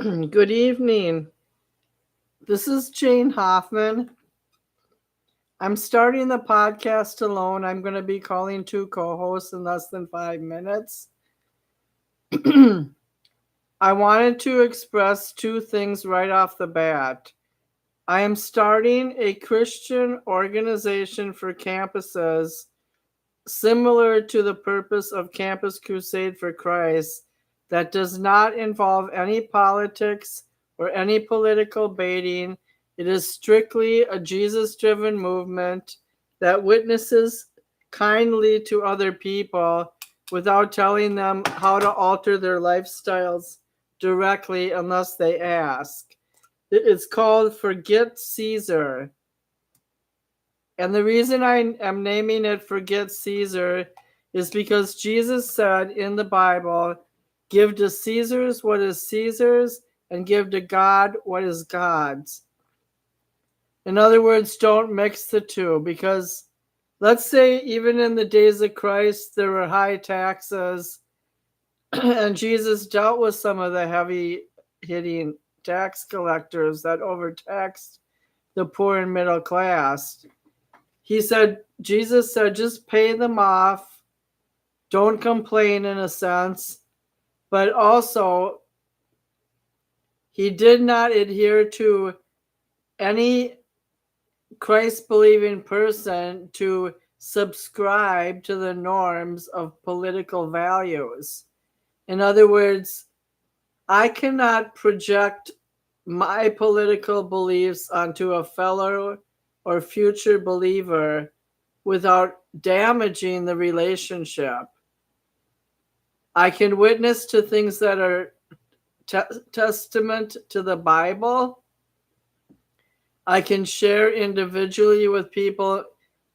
Good evening. This is Jane Hoffman. I'm starting the podcast alone. I'm going to be calling two co-hosts in less than 5 minutes. I wanted to express two things right off the bat. I am starting a Christian organization for campuses similar to the purpose of Campus Crusade for Christ that does not involve any politics or any political baiting. It is strictly a Jesus-driven movement that witnesses kindly to other people without telling them how to alter their lifestyles directly unless they ask. It's called Forget Caesar. And the reason I am naming it Forget Caesar is because Jesus said in the Bible, give to Caesar's what is Caesar's and give to God what is God's. In other words, don't mix the two, because let's say even in the days of Christ, there were high taxes and Jesus dealt with some of the heavy-hitting tax collectors that overtaxed the poor and middle class. Jesus said, just pay them off. Don't complain, in a sense. But also, he did not adhere to any Christ-believing person to subscribe to the norms of political values. In other words, I cannot project my political beliefs onto a fellow or future believer without damaging the relationship. I can witness to things that are testament to the Bible. I can share individually with people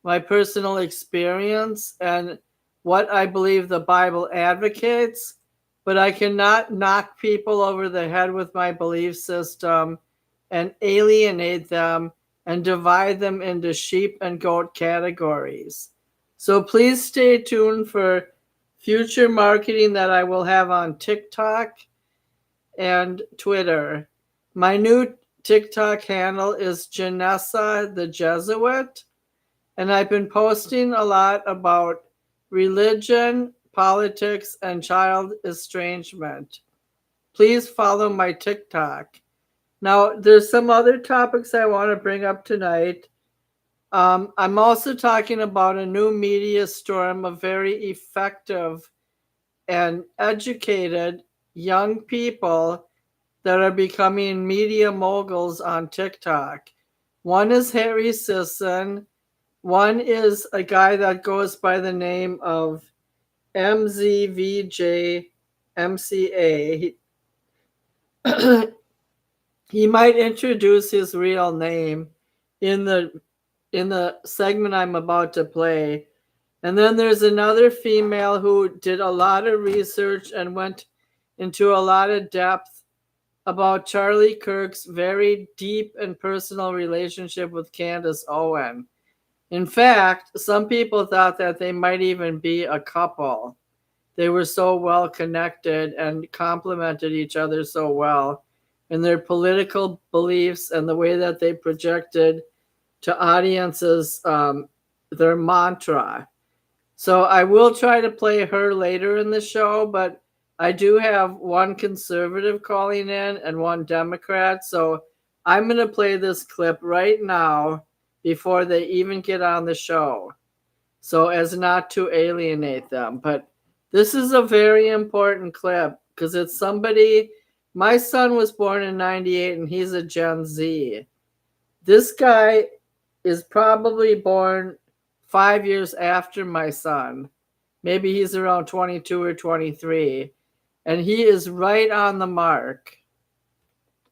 my personal experience and what I believe the Bible advocates, but I cannot knock people over the head with my belief system and alienate them and divide them into sheep and goat categories. So please stay tuned for future marketing that I will have on TikTok and Twitter. My new TikTok handle is Janessa the Jesuit, and I've been posting a lot about religion, politics, and child estrangement. Please follow my TikTok. Now, there's some other topics I want to bring up tonight. I'm also talking about a new media storm of very effective and educated young people that are becoming media moguls on TikTok. One is Harry Sisson. One is a guy that goes by the name of mzvg.mca. He might introduce his real name in the segment I'm about to play. And then there's another female who did a lot of research and went into a lot of depth about Charlie Kirk's very deep and personal relationship with Candace Owen. In fact, some people thought that they might even be a couple. They were so well connected and complemented each other so well in their political beliefs and the way that they projected to audiences their mantra. So I will try to play her later in the show, but I do have one conservative calling in and one Democrat. So I'm going to play this clip right now before they even get on the show, so as not to alienate them. But this is a very important clip because it's somebody. My son was born in 98 and he's a Gen Z. This guy is probably born 5 years after my son. Maybe he's around 22 or 23. And he is right on the mark.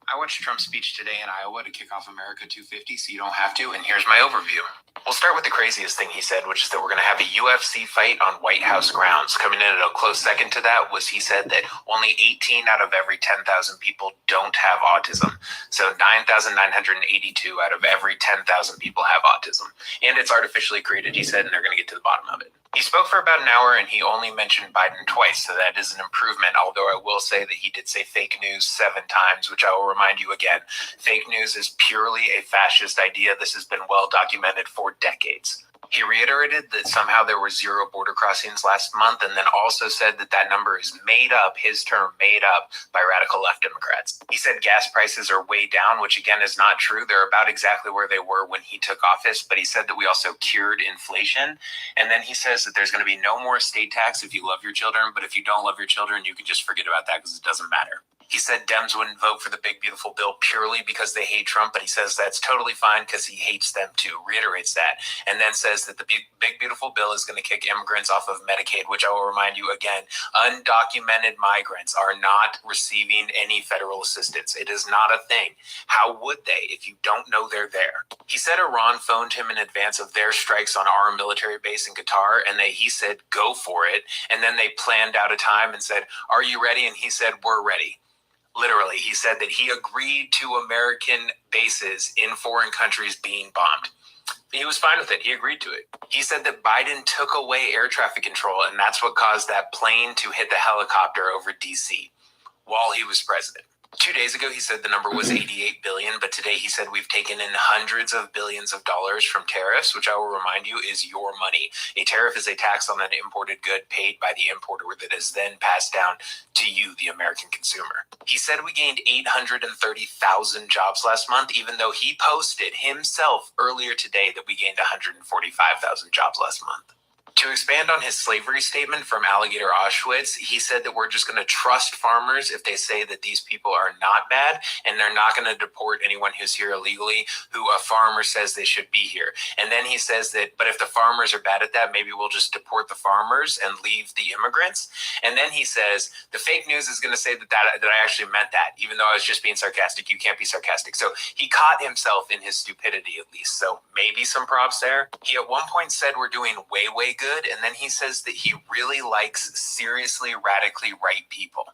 I watched Trump's speech today in Iowa to kick off America 250, so you don't have to, and here's my overview. We'll start with the craziest thing he said, which is that we're going to have a UFC fight on White House grounds. Coming in at a close second to that was he said that only 18 out of every 10,000 people don't have autism. So 9,982 out of every 10,000 people have autism. And it's artificially created, he said, and they're going to get to the bottom of it. He spoke for about an hour and he only mentioned Biden twice, so that is an improvement, although I will say that he did say fake news 7 times, which I will remind you again. Fake news is purely a fascist idea. This has been well documented for decades. He reiterated that somehow there were 0 border crossings last month, and then also said that that number is made up, his term made up, by radical left Democrats. He said gas prices are way down, which again is not true. They're about exactly where they were when he took office, but he said that we also cured inflation. And then he says that there's going to be no more estate tax if you love your children, but if you don't love your children, you can just forget about that because it doesn't matter. He said Dems wouldn't vote for the big, beautiful bill purely because they hate Trump, but he says that's totally fine because he hates them too, reiterates that, and then says that the big, beautiful bill is going to kick immigrants off of Medicaid, which I will remind you again, undocumented migrants are not receiving any federal assistance. It is not a thing. How would they if you don't know they're there? He said Iran phoned him in advance of their strikes on our military base in Qatar, and he said, go for it. And then they planned out a time and said, are you ready? And he said, we're ready. Literally, he said that he agreed to American bases in foreign countries being bombed. He was fine with it. He agreed to it. He said that Biden took away air traffic control, and that's what caused that plane to hit the helicopter over D.C. while he was president. 2 days ago, he said the number was 88 billion, but today he said we've taken in hundreds of billions of dollars from tariffs, which I will remind you is your money. A tariff is a tax on an imported good paid by the importer that is then passed down to you, the American consumer. He said we gained 830,000 jobs last month, even though he posted himself earlier today that we gained 145,000 jobs last month. To expand on his slavery statement from Alligator Auschwitz, he said that we're just going to trust farmers if they say that these people are not bad, and they're not going to deport anyone who's here illegally who a farmer says they should be here. And then he says that, but if the farmers are bad at that, maybe we'll just deport the farmers and leave the immigrants. And then he says, the fake news is going to say that I actually meant that, even though I was just being sarcastic. You can't be sarcastic. So he caught himself in his stupidity, at least. So maybe some props there. He at one point said we're doing way, way good. And then he says that he really likes seriously radically right people.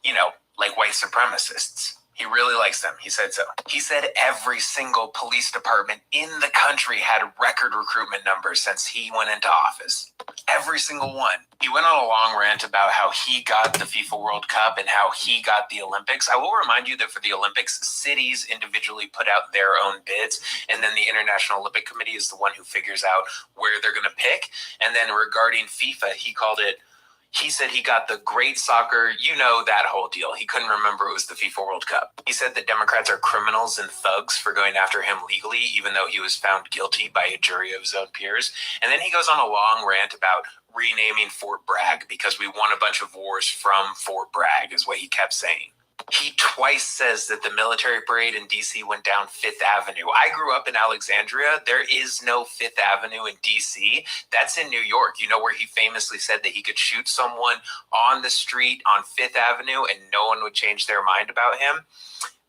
You know, like white supremacists. He really likes them. He said so. He said every single police department in the country had record recruitment numbers since he went into office. Every single one. He went on a long rant about how he got the FIFA World Cup and how he got the Olympics. I will remind you that for the Olympics, cities individually put out their own bids, and then the International Olympic Committee is the one who figures out where they're going to pick. And then regarding FIFA, he said he got the great soccer, you know, that whole deal. He couldn't remember it was the FIFA World Cup. He said that Democrats are criminals and thugs for going after him legally, even though he was found guilty by a jury of his own peers. And then he goes on a long rant about renaming Fort Bragg because we won a bunch of wars from Fort Bragg, is what he kept saying. He twice says that the military parade in D.C. went down Fifth Avenue. I grew up in Alexandria. There is no Fifth Avenue in D.C. That's in New York. You know where he famously said that he could shoot someone on the street on Fifth Avenue and no one would change their mind about him?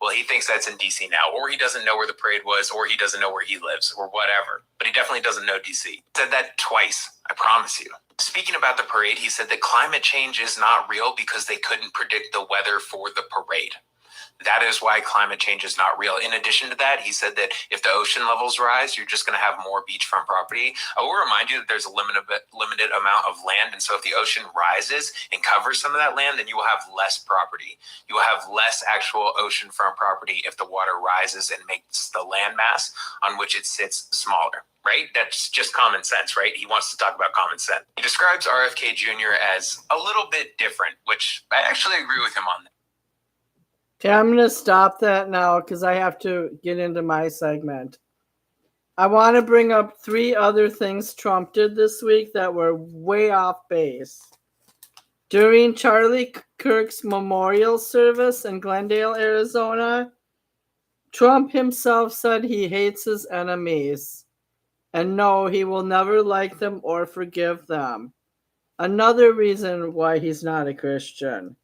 Well, he thinks that's in D.C. now, or he doesn't know where the parade was, or he doesn't know where he lives, or whatever. But he definitely doesn't know D.C. He said that twice, I promise you. Speaking about the parade, he said that climate change is not real because they couldn't predict the weather for the parade. That is why climate change is not real. In addition to that, he said that if the ocean levels rise, you're just going to have more beachfront property. I will remind you that there's a limited amount of land. And so if the ocean rises and covers some of that land, then you will have less property. You will have less actual oceanfront property if the water rises and makes the land mass on which it sits smaller. Right? That's just common sense, right? He wants to talk about common sense. He describes RFK Jr. as a little bit different, which I actually agree with him on that. Okay, I'm going to stop that now because I have to get into my segment. I want to bring up 3 other things Trump did this week that were way off base. During Charlie Kirk's memorial service in Glendale, Arizona, Trump himself said he hates his enemies. And no, he will never like them or forgive them. Another reason why he's not a Christian.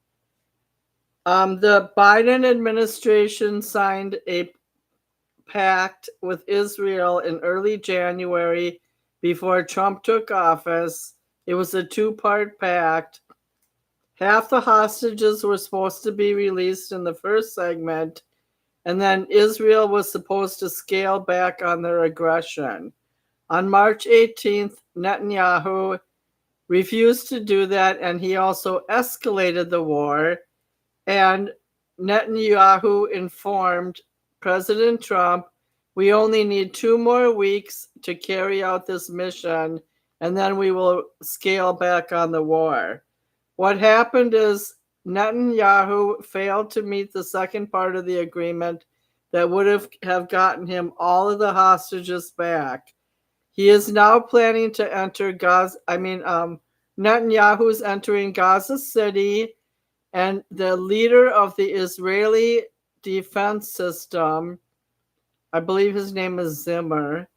The Biden administration signed a pact with Israel in early January before Trump took office. It was a 2-part pact. Half the hostages were supposed to be released in the first segment, and then Israel was supposed to scale back on their aggression. On March 18th, Netanyahu refused to do that, and he also escalated the war. And Netanyahu informed President Trump, we only need 2 more weeks to carry out this mission, and then we will scale back on the war. What happened is Netanyahu failed to meet the second part of the agreement that would have gotten him all of the hostages back. He is now planning to enter Gaza. Netanyahu is entering Gaza City, and the leader of the Israeli defense system, I believe his name is Zimmer,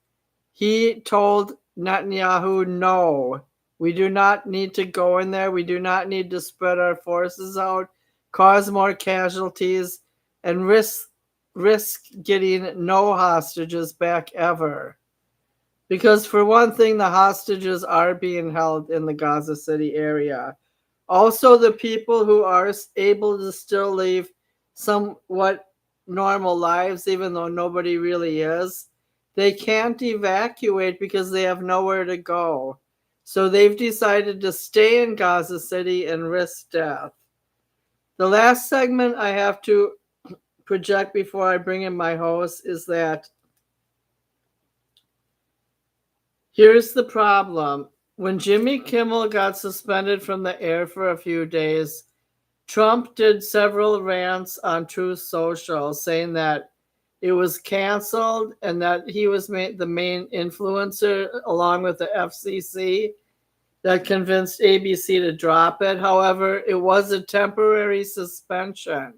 he told Netanyahu, no, we do not need to go in there. We do not need to spread our forces out, cause more casualties, and risk getting no hostages back ever. Because for one thing, the hostages are being held in the Gaza City area. Also, the people who are able to still live somewhat normal lives, even though nobody really is, they can't evacuate because they have nowhere to go. So they've decided to stay in Gaza City and risk death. The last segment I have to project before I bring in my host is that here's the problem. When Jimmy Kimmel got suspended from the air for a few days, Trump did several rants on Truth Social saying that it was canceled and that he was the main influencer along with the FCC that convinced ABC to drop it. However, it was a temporary suspension.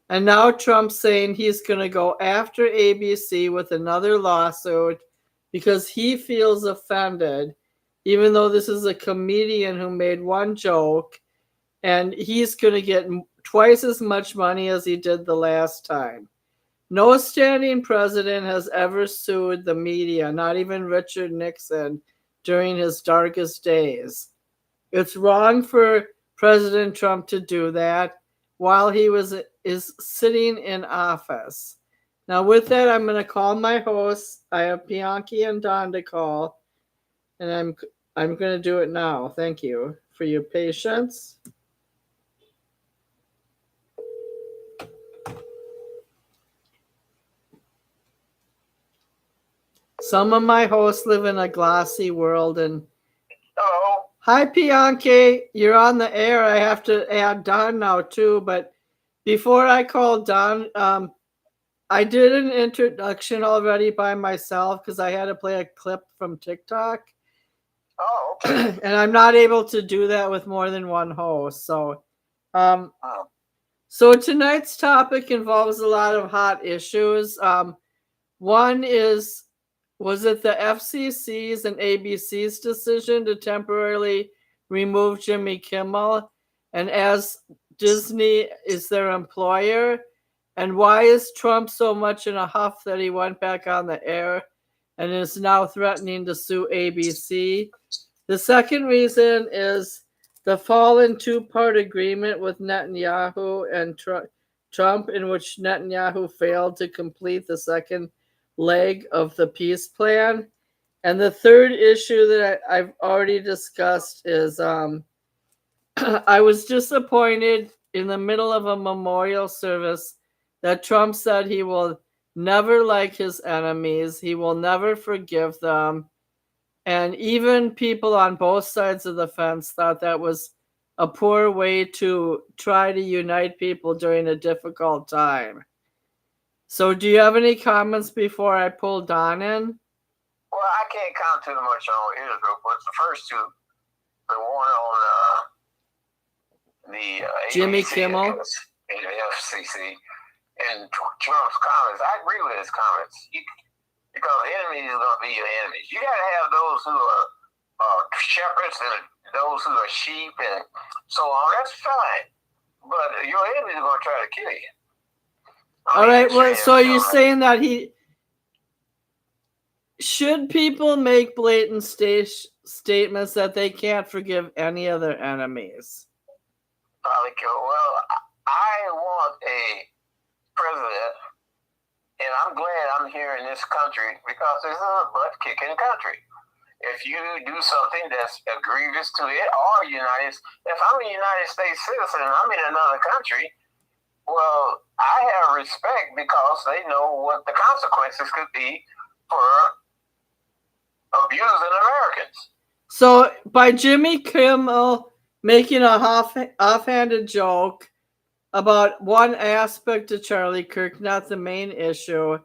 And now Trump's saying he's going to go after ABC with another lawsuit because he feels offended, even though this is a comedian who made one joke, and he's going to get twice as much money as he did the last time. No standing president has ever sued the media, not even Richard Nixon during his darkest days. It's wrong for President Trump to do that while he is sitting in office. Now, with that, I'm going to call my hosts. I have Bianchi and Don to call, and I'm going to do it now. Thank you for your patience. Some of my hosts live in a glossy world, and hello. Hi, Bianchi. You're on the air. I have to add Don now too, but before I call Don, I did an introduction already by myself because I had to play a clip from TikTok. Oh, okay. And I'm not able to do that with more than one host. So, so tonight's topic involves a lot of hot issues. One is, was it the FCC's and ABC's decision to temporarily remove Jimmy Kimmel? And as Disney is their employer? And why is Trump so much in a huff that he went back on the air and is now threatening to sue ABC? The second reason is the fallen two-part agreement with Netanyahu and Trump, in which Netanyahu failed to complete the second leg of the peace plan. And the third issue that I've already discussed is I was disappointed in the middle of a memorial service that Trump said he will never like his enemies, he will never forgive them. And even people on both sides of the fence thought that was a poor way to try to unite people during a difficult time. So do you have any comments before I pull Don in? Well, I can't comment too much on Israel, but the first two, the one on the Jimmy ABC, Kimmel and the FCC, and Trump's comments, I agree with his comments. Because enemies are going to be your enemies. You got to have those who are shepherds and those who are sheep and so on. That's fine. But your enemies are going to try to kill you. All right, well, so you're saying that should people make blatant statements that they can't forgive any of their enemies? Well, I want a president in And I'm glad I'm here in this country because this is a butt-kicking country. If you do something that's egregious to it, or if I'm a United States citizen and I'm in another country, well, I have respect because they know what the consequences could be for abusing Americans. So by Jimmy Kimmel making a offhanded joke about one aspect of Charlie Kirk, not the main issue,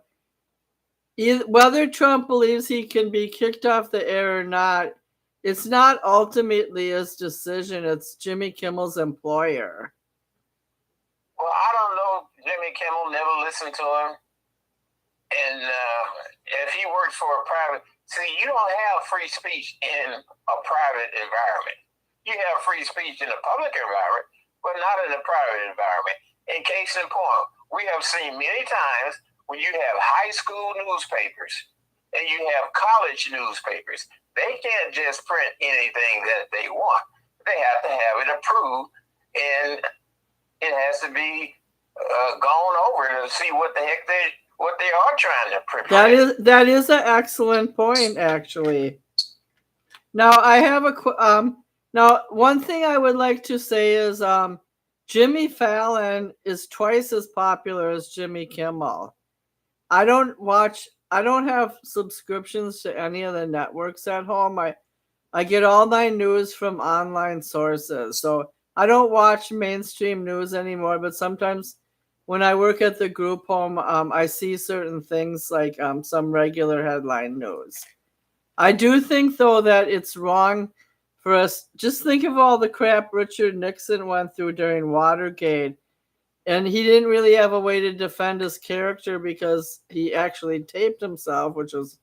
whether Trump believes he can be kicked off the air or not, it's not ultimately his decision. It's Jimmy Kimmel's employer. Well, I don't know. Jimmy Kimmel, never listened to him. And if he worked for a private... See, you don't have free speech in a private environment. You have free speech in a public environment, but not in a private environment. In case in point, we have seen many times when you have high school newspapers and you have college newspapers, they can't just print anything that they want. They have to have it approved, and it has to be gone over to see what the heck they are trying to print. That is an excellent point, actually. Now I have now one thing I would like to say is Jimmy Fallon is twice as popular as Jimmy Kimmel. I don't have subscriptions to any of the networks at home. I get all my news from online sources. So I don't watch mainstream news anymore, but sometimes when I work at the group home, I see certain things like some regular headline news. I do think, though, that it's wrong for us. Just think of all the crap Richard Nixon went through during Watergate. And he didn't really have a way to defend his character because he actually taped himself, which was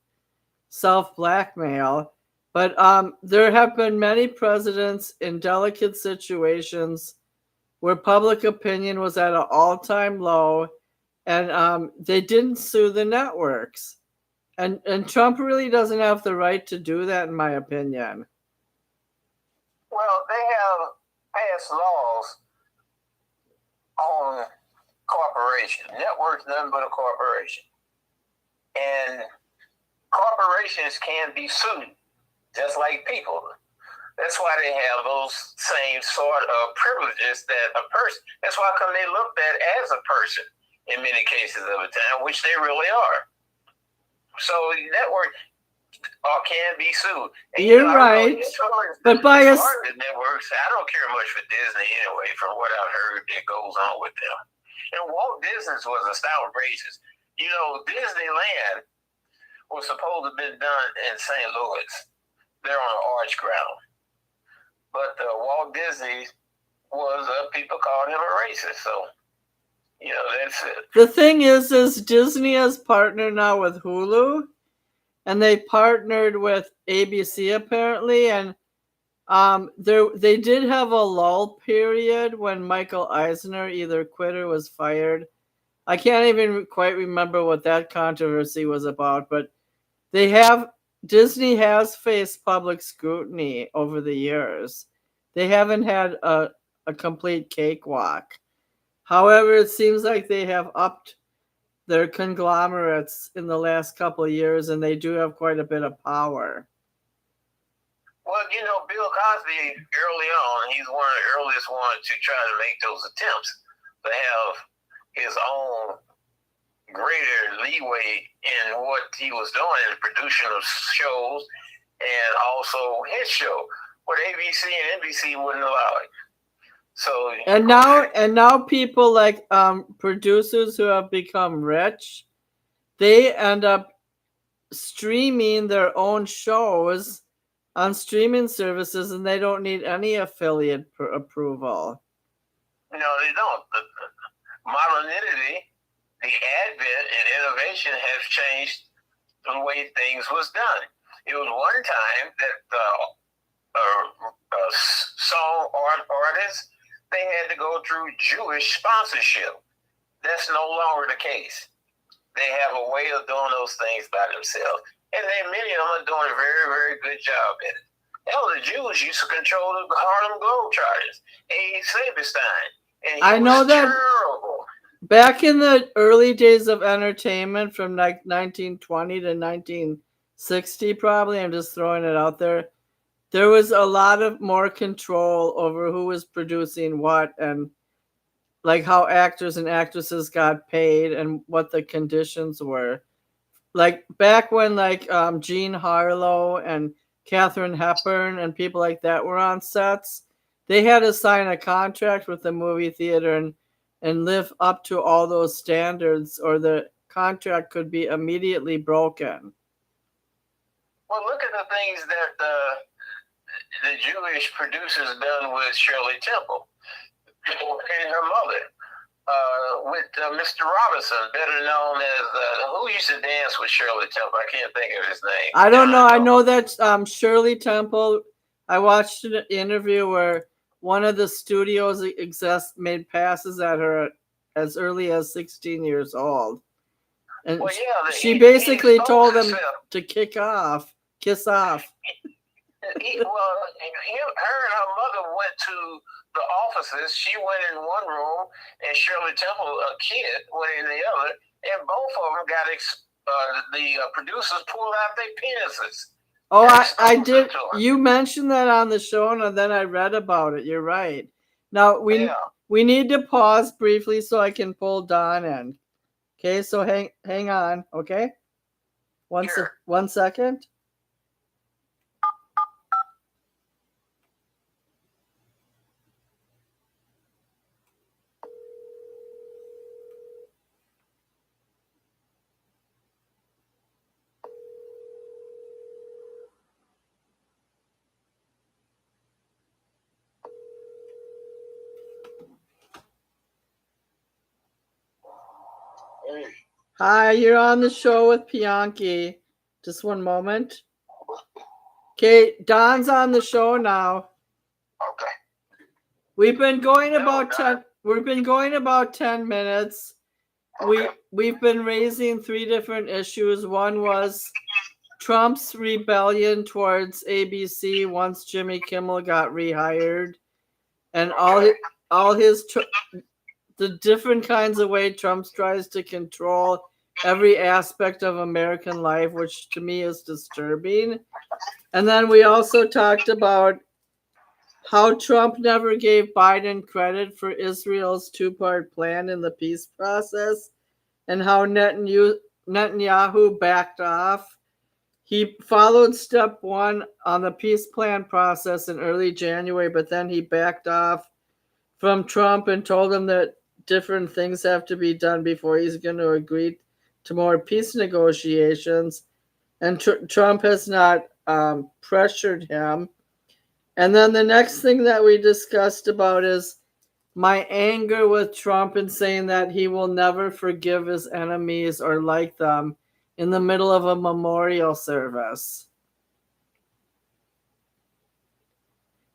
self-blackmail. But there have been many presidents in delicate situations where public opinion was at an all-time low, and they didn't sue the networks. And Trump really doesn't have the right to do that, in my opinion. Well, they have passed laws on corporation. Network's nothing but a corporation. And corporations can be sued, just like people. That's why they have those same sort of privileges that a person. That's why come they looked at as a person in many cases of the time, which they really are. So network can be sued. And, You're right. But by us, the networks, I don't care much for Disney anyway, from what I've heard that goes on with them. And Walt Disney was a stout racist. You know, Disneyland was supposed to have been done in St. Louis. They're on an arch ground. But Walt Disney was, people called him a racist. So, you know, that's it. The thing is Disney has partnered now with Hulu. And they partnered with ABC apparently, and they did have a lull period when Michael Eisner either quit or was fired. I can't even quite remember what that controversy was about, but Disney has faced public scrutiny over the years. They haven't had a complete cakewalk. However, it seems like they have upped their conglomerates in the last couple of years, and they do have quite a bit of power. Well, you know, Bill Cosby, early on, he's one of the earliest ones to try to make those attempts to have his own greater leeway in what he was doing in the production of shows and also his show, but ABC and NBC wouldn't allow it. So and now people like producers who have become rich, they end up streaming their own shows on streaming services, and they don't need any affiliate approval. No, they don't. The modernity, the advent and innovation has changed the way things was done. It was one time that song artists, they had to go through Jewish sponsorship. That's no longer the case. They have a way of doing those things by themselves. And then many of them are doing a very, very good job at it. Hell, the Jews used to control the Harlem Globetrotters. A. Saberstein. And he was terrible. back in the early days of entertainment from like 1920 to 1960, probably, I'm just throwing it out there, there was a lot of more control over who was producing what and like how actors and actresses got paid and what the conditions were. Like back when like Jean Harlow and Katharine Hepburn and people like that were on sets, they had to sign a contract with the movie theater and live up to all those standards, or the contract could be immediately broken. Well, look at the things that the Jewish producers done with Shirley Temple and her mother. With Mr. Robinson, better known as who used to dance with Shirley Temple. I can't think of his name. I don't know. I know that Shirley Temple. I watched an interview where one of the studios execs made passes at her as early as 16 years old, and well, yeah, she basically told him himself to kiss off. Her and her mother went to the offices. She went in one room, and Shirley Temple, a kid, went in the other, and both of them got the producers pulled out their penises. Oh, I did. You mentioned that on the show, and then I read about it. You're right. Now we need to pause briefly so I can pull Don in. Okay, so hang on. Okay, one second. Hey. Hi, you're on the show with Bianchi. Just one moment. Okay, Don's on the show now. Okay. We've been going about 10 minutes. Okay. We've been raising 3 different issues. One was Trump's rebellion towards ABC once Jimmy Kimmel got rehired, and the different kinds of way Trump tries to control every aspect of American life, which to me is disturbing. And then we also talked about how Trump never gave Biden credit for Israel's 2-part plan in the peace process, and how Netanyahu backed off. He followed step 1 on the peace plan process in early January, but then he backed off from Trump and told him that different things have to be done before he's going to agree to more peace negotiations. And Trump has not pressured him. And then the next thing that we discussed about is my anger with Trump and saying that he will never forgive his enemies or like them in the middle of a memorial service,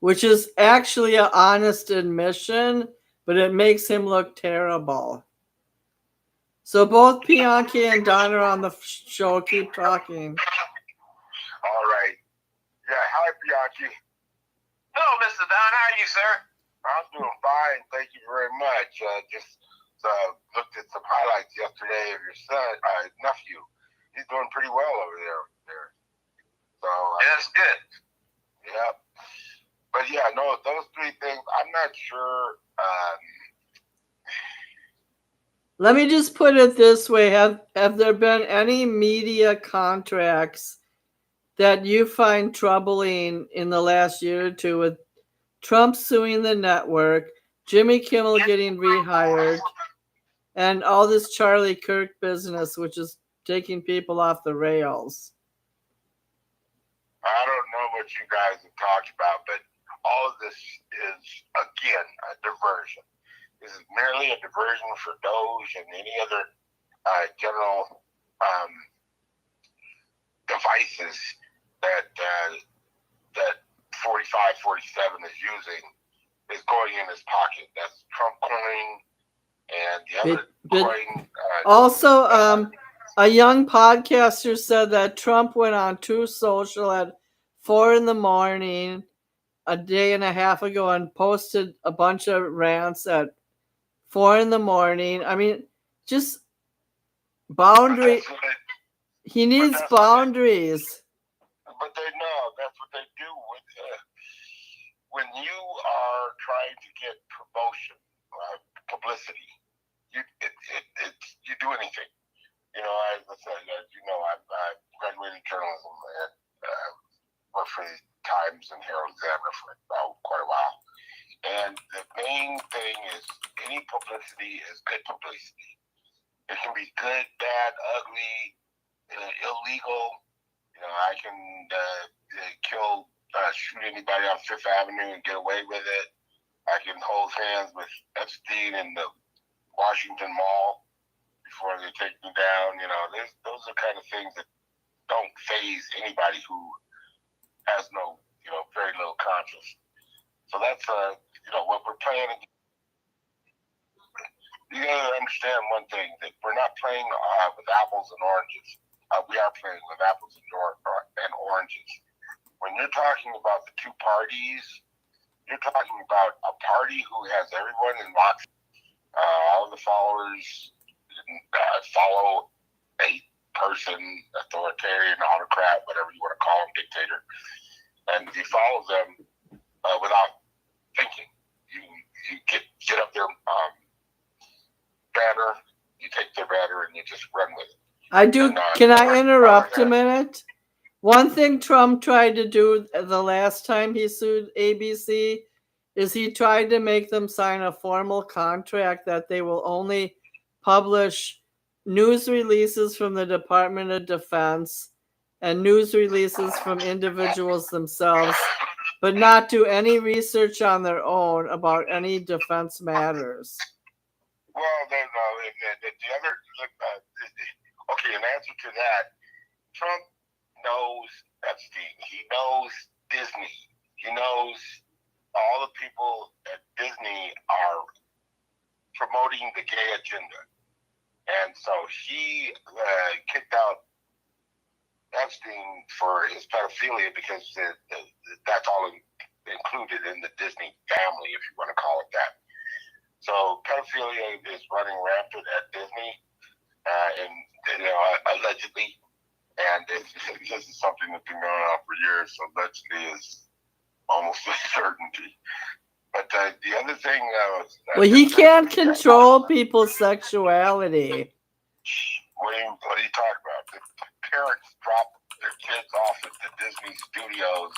which is actually an honest admission, but it makes him look terrible. So both Bianchi and Don are on the show. Keep talking. All right. Yeah, hi, Bianchi. Hello, Mr. Don. How are you, sir? I'm doing fine. Thank you very much. Just looked at some highlights yesterday of your nephew. He's doing pretty well over there. So that's good. Yeah. But yeah, no, those 3 things, I'm not sure. Let me just put it this way. Have there been any media contracts that you find troubling in the last year or two, with Trump suing the network, Jimmy Kimmel getting rehired, and all this Charlie Kirk business, which is taking people off the rails? I don't know what you guys have talked about, but all of this is, again, a diversion. This is merely a diversion for Doge and any other general devices that 4547 is using, is going in his pocket. That's Trump coin and the other coin. Also, a young podcaster said that Trump went on Truth Social at 4 a.m. a day and a half ago and posted a bunch of rants at 4 in the morning. I mean, just boundary. He needs boundaries. But they know that's what they do when you are trying to get promotion, publicity. You do anything. You know, as I said, I graduated journalism and worked for the Times and Herald Examiner for quite a while. And the main thing is any publicity is good publicity. It can be good, bad, ugly, illegal. You know, I can shoot anybody on Fifth Avenue and get away with it. I can hold hands with Epstein in the Washington Mall before they take me down. You know, those are kind of things that don't faze anybody who has no, very little conscience. So that's, what we're playing. You gotta understand one thing, that we're not playing with apples and oranges. We are playing with apples and oranges. When you're talking about the two parties, you're talking about a party who has everyone in lock. All the followers follow a person, authoritarian, autocrat, whatever you want to call him, dictator, and you follow them without thinking. You get up their banner, you take their banner, and you just run with it. I do. Can I interrupt a minute? One thing Trump tried to do the last time he sued ABC is he tried to make them sign a formal contract that they will only publish news releases from the Department of Defense and news releases from individuals themselves, but not do any research on their own about any defense matters. Well, the other, okay, in answer to that, Trump knows Epstein. He knows Disney. He knows all the people at Disney are promoting the gay agenda. And so he kicked out Epstein for his pedophilia because that's all included in the Disney family, if you want to call it that. So pedophilia is running rampant at Disney, allegedly. And this is something that's been going on for years. So allegedly is almost a certainty. But the other thing, he can't control people's sexuality. What are you talking about? The parents drop their kids off at the Disney studios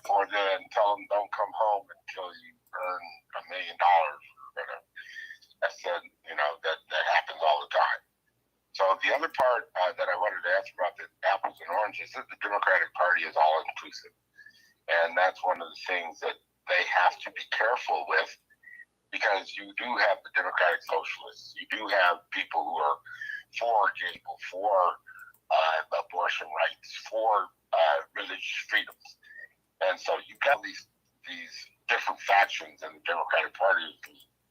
and tell them don't come home until you earn $1 million. I said, that happens all the time. So the other part that I wanted to ask about the apples and oranges is the Democratic Party is all inclusive. And that's one of the things that they have to be careful with, because you do have the Democratic Socialists. You do have people who are for gay people, for abortion rights, for religious freedoms. And so you've got these different factions in the Democratic Party.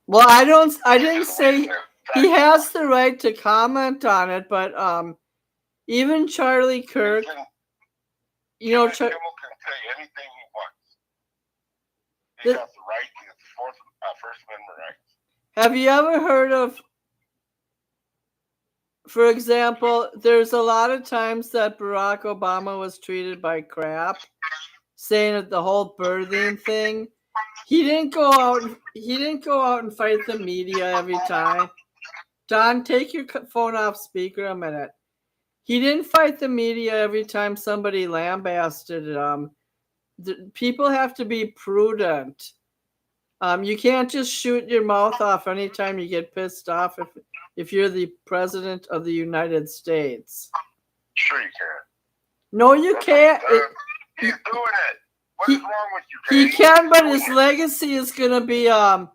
Well, I didn't say he has the right to comment on it, but even Charlie Kirk, Kimmel can say anything he wants. He has the right. He has the First Amendment rights. Have you ever heard of, for example, there's a lot of times that Barack Obama was treated by crap, saying that the whole birthing thing. He didn't go out and fight the media every time. Don, take your phone off speaker a minute. He didn't fight the media every time somebody lambasted him. People have to be prudent. You can't just shoot your mouth off anytime you get pissed off if you're the president of the United States. Sure you can. No, you can't. He's doing it. What is wrong with you, He can, but his legacy is gonna be ugly.